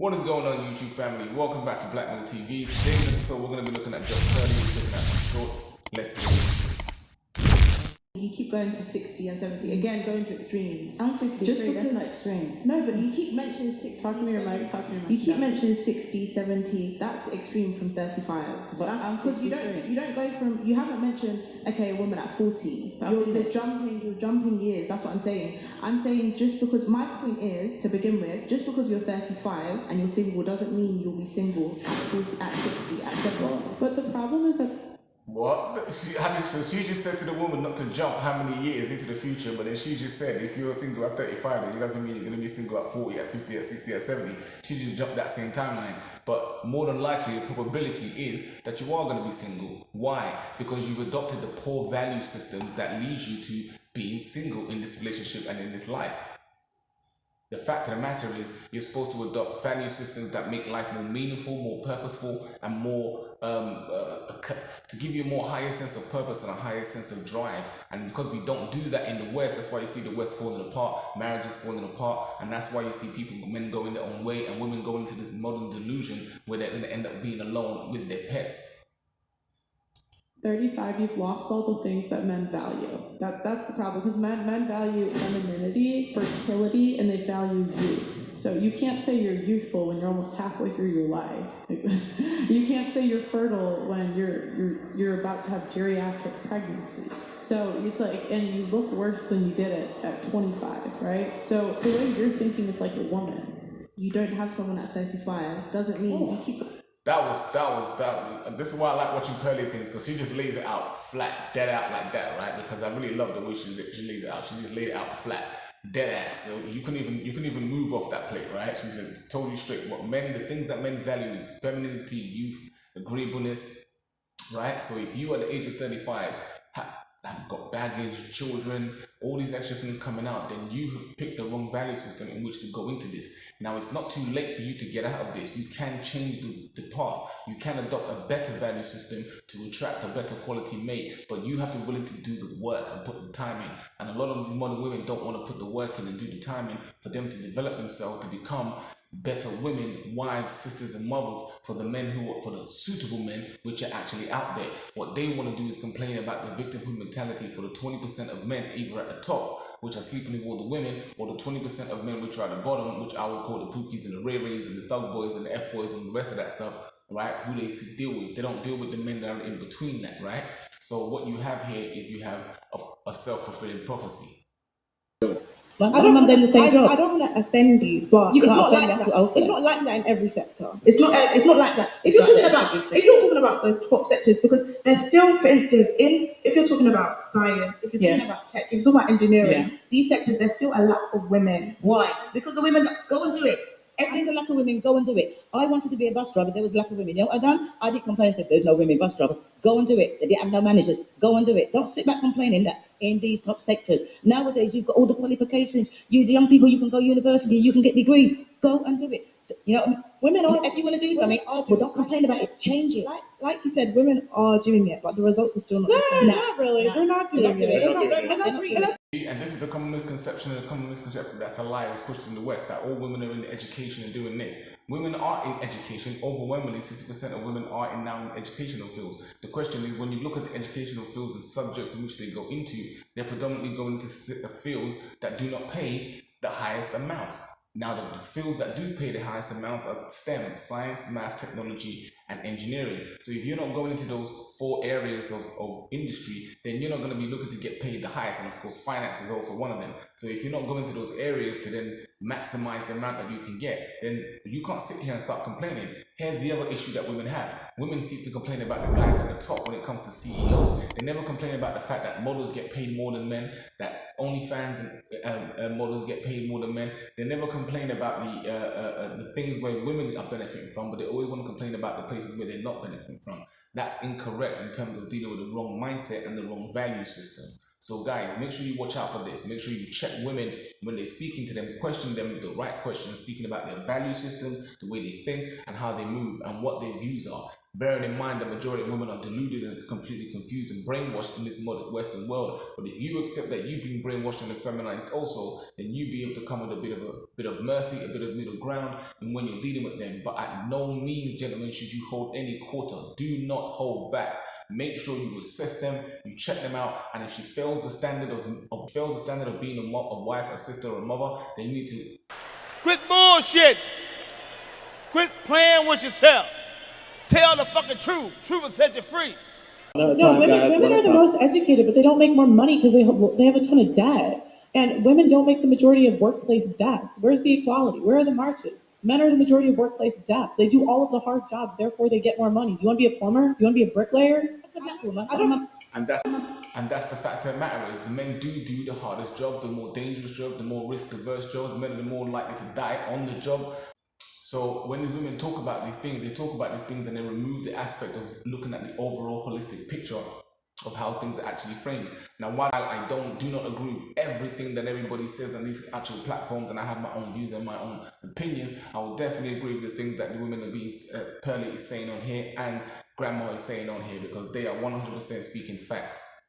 What is going on, YouTube family? Welcome back to BLKMailTV. Today's episode, we're going to be looking at just 30, we're looking at some shorts. Let's get it. You keep going to 60 and 70. Again, going to extremes. I'm 63, Just because, that's not extreme. No, but you keep mentioning 60. Talk to me remote, talk to me remote. You keep mentioning 60, 70. That's extreme from 35. But I'm because you don't go from, you haven't mentioned, okay, a woman at 40. You're jumping years. That's what I'm saying. I'm saying just because, my point is, to begin with, just because you're 35 and you're single doesn't mean you'll be single at 40, at 60, at 70. But the problem is that What? So she just said to the woman not to jump how many years into the future, but then she just said if you're single at 35, then it doesn't mean you're going to be single at 40, at 50, at 60, at 70. She just jumped that same timeline. But more than likely, the probability is that you are going to be single. Why? Because you've adopted the poor value systems that lead you to being single in this relationship and in this life. The fact of the matter is, you're supposed to adopt value systems that make life more meaningful, more purposeful, and more to give you a more higher sense of purpose and a higher sense of drive. And because we don't do that in the West, that's why you see the West falling apart, marriages falling apart, and that's why you see men going their own way and women going into this modern delusion where they're going to end up being alone with their pets. 35, you've lost all the things that men value. That's the problem, because men value femininity, fertility, and they value youth. So you can't say you're youthful when you're almost halfway through your life. You can't say you're fertile when you're about to have geriatric pregnancy. So it's like, and you look worse than you did it at 25, right? So the way you're thinking is like a woman. You don't have someone at 35 doesn't mean you keep. That. This is why I like watching Pearly things, because she just lays it out flat, dead out like that, right? Because I really love the way she lays it out. She just laid it out flat, dead ass. So you can even move off that plate, right? She just told you straight the things that men value is femininity, youth, agreeableness, right? So if you at the age of 35 have got baggage, children, all these extra things coming out, then you have picked the wrong value system in which to go into this. Now, it's not too late for you to get out of this. You can change the path. You can adopt a better value system to attract a better quality mate, but you have to be willing to do the work and put the time in. And a lot of these modern women don't want to put the work in and do the time in for them to develop themselves to become better women, wives, sisters, and mothers for the suitable men which are actually out there. What they want to do is complain about the victimhood mentality for the 20% of men either at the top, which are sleeping with all the women, or the 20% of men which are at the bottom, which I would call the pookies and the ray-rays and the thug boys and the F-boys and the rest of that stuff, right? Who they deal with. They don't deal with the men that are in between that, right? So what you have here is you have a self-fulfilling prophecy. I don't want to offend you, but You it's can't not offend like them that. to open. It's not like that in every sector. It's not like that. If you're talking about the top sectors, because there's still, for instance, if you're talking about science, if you're talking about tech, if you're talking about engineering, these sectors, there's still a lack of women. Why? Because the women go and do it. Everything's a lack of women, go and do it. I wanted to be a bus driver, there was a lack of women. You know what I done? I didn't complain and said there's no women bus drivers. Go and do it. They didn't have no managers. Go and do it. Don't sit back complaining that in these top sectors. Nowadays, you've got all the qualifications. You, the young people, you can go to university, you can get degrees. Go and do it. You know, women are, if you want to do something, well, don't complain about it. Change it. Like you said, women are doing it, but the results are still not the same. Not really. They're not doing it. And this is the common misconception that's a lie that's pushed in the West, that all women are in education and doing this. Women are in education. Overwhelmingly, 60% of women are now in educational fields. The question is, when you look at the educational fields and subjects in which they go into, they're predominantly going into fields that do not pay the highest amounts. Now, the fields that do pay the highest amounts are STEM, science, math, technology, and engineering. So if you're not going into those 4 areas of industry, then you're not going to be looking to get paid the highest. And of course, finance is also one of them. So if you're not going to those areas to then maximize the amount that you can get, then you can't sit here and start complaining. Here's the other issue that women have. Women seem to complain about the guys at the top when it comes to CEOs. They never complain about the fact that models get paid more than men, that OnlyFans and models get paid more than men. They never complain about the things where women are benefiting from, but they always want to complain about the places where they're not benefiting from. That's incorrect in terms of dealing with the wrong mindset and the wrong value system. So guys, make sure you watch out for this. Make sure you check women when they're speaking to them, question them the right questions, speaking about their value systems, the way they think and how they move and what their views are. bearing in mind the majority of women are deluded and completely confused and brainwashed in this modern Western world. But if you accept that you've been brainwashed and feminized also, then you be able to come with a bit of mercy, a bit of middle ground, and when you're dealing with them. But at no means, gentlemen, should you hold any quarter. Do not hold back. Make sure you assess them, you check them out, and if she fails the standard of being a wife, a sister, or a mother, then you need to quit bullshit. Quit playing with yourself. Tell the fucking truth. Truth will set you free. No, women are the most educated, but they don't make more money because they have a ton of debt. And women don't make the majority of workplace deaths. Where's the equality? Where are the marches? Men are the majority of workplace deaths. They do all of the hard jobs, therefore they get more money. Do you want to be a plumber? Do you want to be a bricklayer? That's a black woman. And that's the fact of the matter is the men do the hardest job, the more dangerous job, the more risk-averse jobs. Men are the more likely to die on the job. So when these women talk about these things, they talk about these things and they remove the aspect of looking at the overall holistic picture of how things are actually framed. Now, while I do not agree with everything that everybody says on these actual platforms, and I have my own views and my own opinions, I will definitely agree with the things that the women are being Pearly is saying on here and Grandma is saying on here, because they are 100% speaking facts.